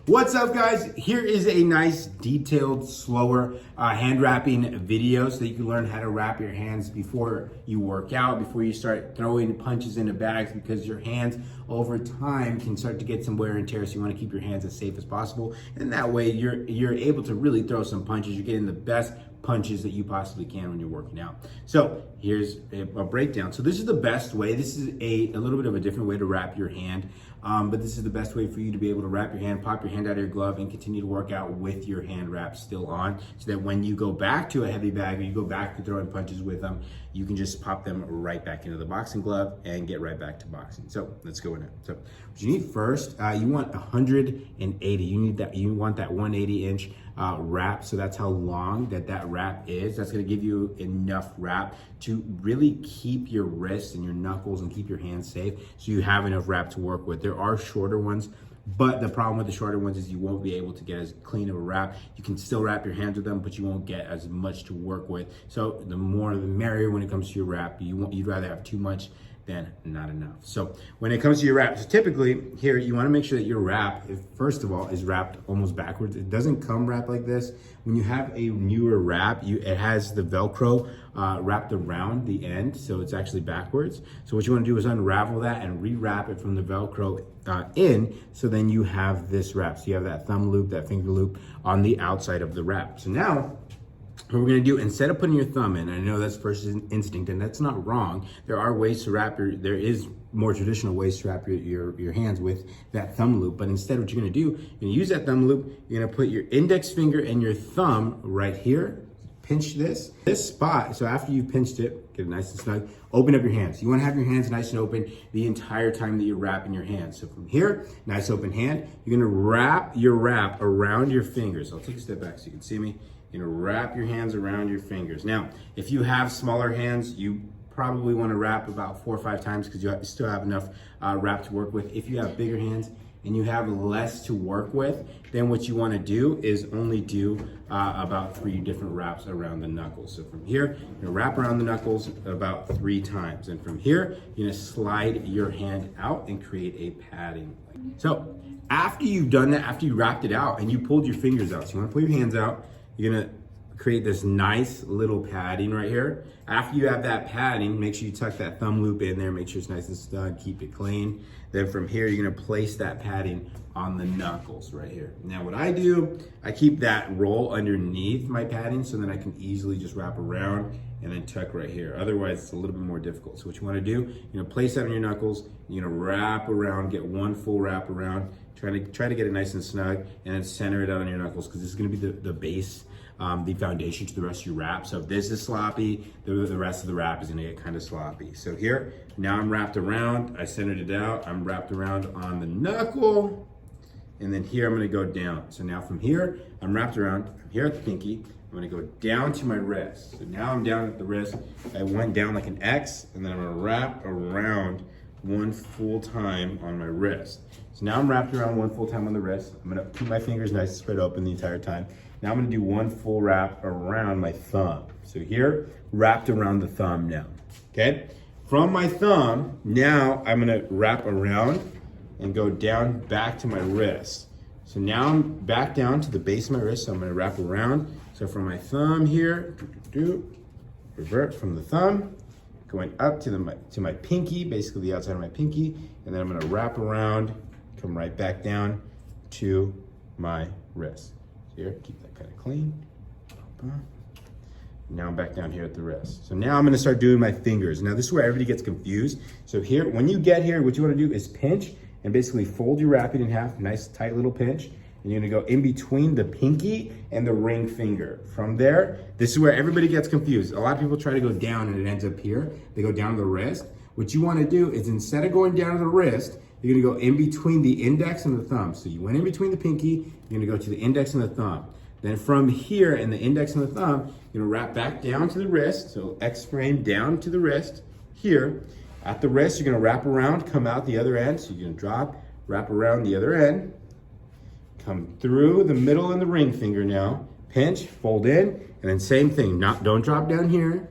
What's up, guys? Here is a nice, detailed, slower hand wrapping video so that you can learn how to wrap your hands before you work out, before you start throwing punches into bags, because your hands over time can start to get some wear and tear. So you want to keep your hands as safe as possible, and that way you're able to really throw some punches. You're getting the best punches that you possibly can when you're working out. So here's a breakdown. So this is the best way. This is a little bit of a different way to wrap your hand, but this is the best way for you to be able to wrap your hand, pop your hand out of your glove, and continue to work out with your hand wrap still on, so that when you go back to a heavy bag or you go back to throwing punches with them, you can just pop them right back into the boxing glove and get right back to boxing. So let's go in it. So what you need first, you want 180. You want that 180-inch wrap. So that's how long that wrap is. That's going to give you enough wrap to really keep your wrists and your knuckles and keep your hands safe, so you have enough wrap to work with. There are shorter ones, but the problem with the shorter ones is you won't be able to get as clean of a wrap. You can still wrap your hands with them, but you won't get as much to work with. So the more the merrier when it comes to your wrap. You'd rather have too much than not enough. So when it comes to your wrap, so typically here you want to make sure that your wrap, first of all, is wrapped almost backwards. It doesn't come wrapped like this. When you have a newer wrap, it has the Velcro wrapped around the end, so it's actually backwards. So what you want to do is unravel that and rewrap it from the Velcro in, so then you have this wrap. So you have that thumb loop, that finger loop on the outside of the wrap. So now what we're gonna do, instead of putting your thumb in, I know that's first instinct, and that's not wrong. There are ways to wrap there is more traditional ways to wrap your hands with that thumb loop, but instead what you're gonna do, you're gonna use that thumb loop, you're gonna put your index finger and your thumb right here, pinch this spot. So after you've pinched it, get it nice and snug, open up your hands. You wanna have your hands nice and open the entire time that you're wrapping your hands. So from here, nice open hand, you're gonna wrap your wrap around your fingers. I'll take a step back so you can see me. You're gonna wrap your hands around your fingers. Now, if you have smaller hands, you probably wanna wrap about 4 or 5 times, because you still have enough wrap to work with. If you have bigger hands and you have less to work with, then what you wanna do is only do about 3 different wraps around the knuckles. So from here, you're gonna wrap around the knuckles about 3 times. And from here, you're gonna slide your hand out and create a padding. So after you've done that, after you wrapped it out and you pulled your fingers out, so you wanna pull your hands out, you're gonna create this nice little padding right here. After you have that padding, make sure you tuck that thumb loop in there, make sure it's nice and snug, keep it clean. Then from here, you're gonna place that padding on the knuckles right here. Now what I do, I keep that roll underneath my padding so that I can easily just wrap around and then tuck right here. Otherwise, it's a little bit more difficult. So what you wanna do, you're gonna place that on your knuckles, you're gonna wrap around, get one full wrap around, try to get it nice and snug, and then center it out on your knuckles, because this is gonna be the base, the foundation to the rest of your wrap. So if this is sloppy, the rest of the wrap is gonna get kind of sloppy. So here, now I'm wrapped around, I centered it out, I'm wrapped around on the knuckle, and then here I'm gonna go down. So now from here, I'm wrapped around, I'm here at the pinky, I'm gonna go down to my wrist. So now I'm down at the wrist, I went down like an X, and then I'm gonna wrap around one full time on my wrist. So now I'm wrapped around one full time on the wrist. I'm gonna keep my fingers nice and spread open the entire time. Now I'm gonna do one full wrap around my thumb. So here, wrapped around the thumb now, okay? From my thumb, now I'm gonna wrap around and go down back to my wrist. So now I'm back down to the base of my wrist, so I'm gonna wrap around. So from my thumb here, revert from the thumb, going up to my pinky, basically the outside of my pinky, and then I'm gonna wrap around, come right back down to my wrist. Here, keep that kind of clean. Now I'm back down here at the wrist. So now I'm gonna start doing my fingers. Now this is where everybody gets confused. So here, when you get here, what you wanna do is pinch and basically fold your wrapping in half, nice tight little pinch. And you're gonna go in between the pinky and the ring finger. From there, this is where everybody gets confused. A lot of people try to go down and it ends up here. They go down to the wrist. What you wanna do is, instead of going down to the wrist, you're gonna go in between the index and the thumb. So you went in between the pinky, you're gonna go to the index and the thumb. Then from here, in the index and the thumb, you're gonna wrap back down to the wrist. So X frame down to the wrist. Here, at the wrist, you're gonna wrap around, come out the other end. So you're gonna drop, wrap around the other end, come through the middle and the ring finger now, pinch, fold in, and then same thing, don't drop down here,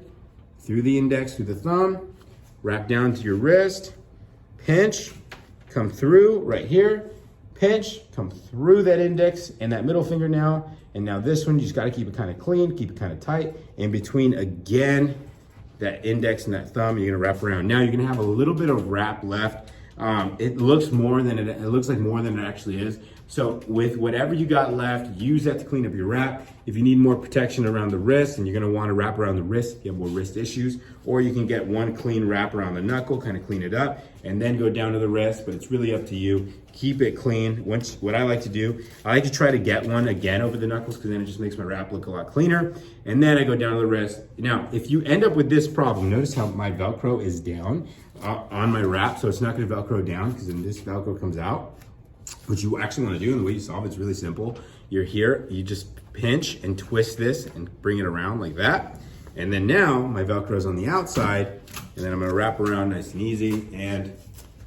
through the index, through the thumb, wrap down to your wrist, pinch, come through right here, pinch, come through that index and that middle finger now. And now this one, you just gotta keep it kind of clean, keep it kind of tight. In between, again, that index and that thumb, you're gonna wrap around. Now you're gonna have a little bit of wrap left. It looks more than it looks like more than it actually is. So with whatever you got left, use that to clean up your wrap. If you need more protection around the wrist and you're gonna wanna wrap around the wrist, if you have more wrist issues, or you can get one clean wrap around the knuckle, kind of clean it up, and then go down to the wrist, but it's really up to you. Keep it clean. What I like to do, I like to try to get one again over the knuckles because then it just makes my wrap look a lot cleaner. And then I go down to the wrist. Now, if you end up with this problem, notice how my Velcro is down on my wrap, so it's not gonna Velcro down because then this Velcro comes out. What you actually wanna do, and the way you solve it's really simple. You're here, you just pinch and twist this and bring it around like that. And then now my Velcro is on the outside, and then I'm gonna wrap around nice and easy, and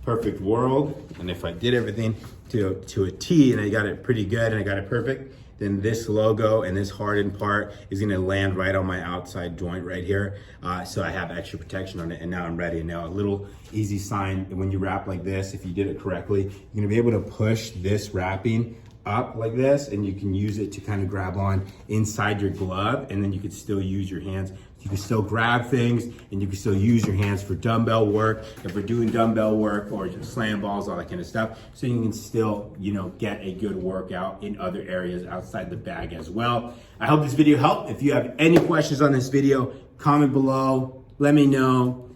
perfect world. And if I did everything to a T and I got it pretty good and I got it perfect, then this logo and this hardened part is gonna land right on my outside joint right here. So I have extra protection on it, and now I'm ready. And now a little easy sign, when you wrap like this, if you did it correctly, you're gonna be able to push this wrapping up like this, and you can use it to kind of grab on inside your glove, and then you can still use your hands. You can still grab things, and you can still use your hands for dumbbell work, if we're doing dumbbell work or just slam balls, all that kind of stuff. So you can still, get a good workout in other areas outside the bag as well. I hope this video helped. If you have any questions on this video, comment below, let me know.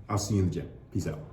I'll see you in the gym. Peace out.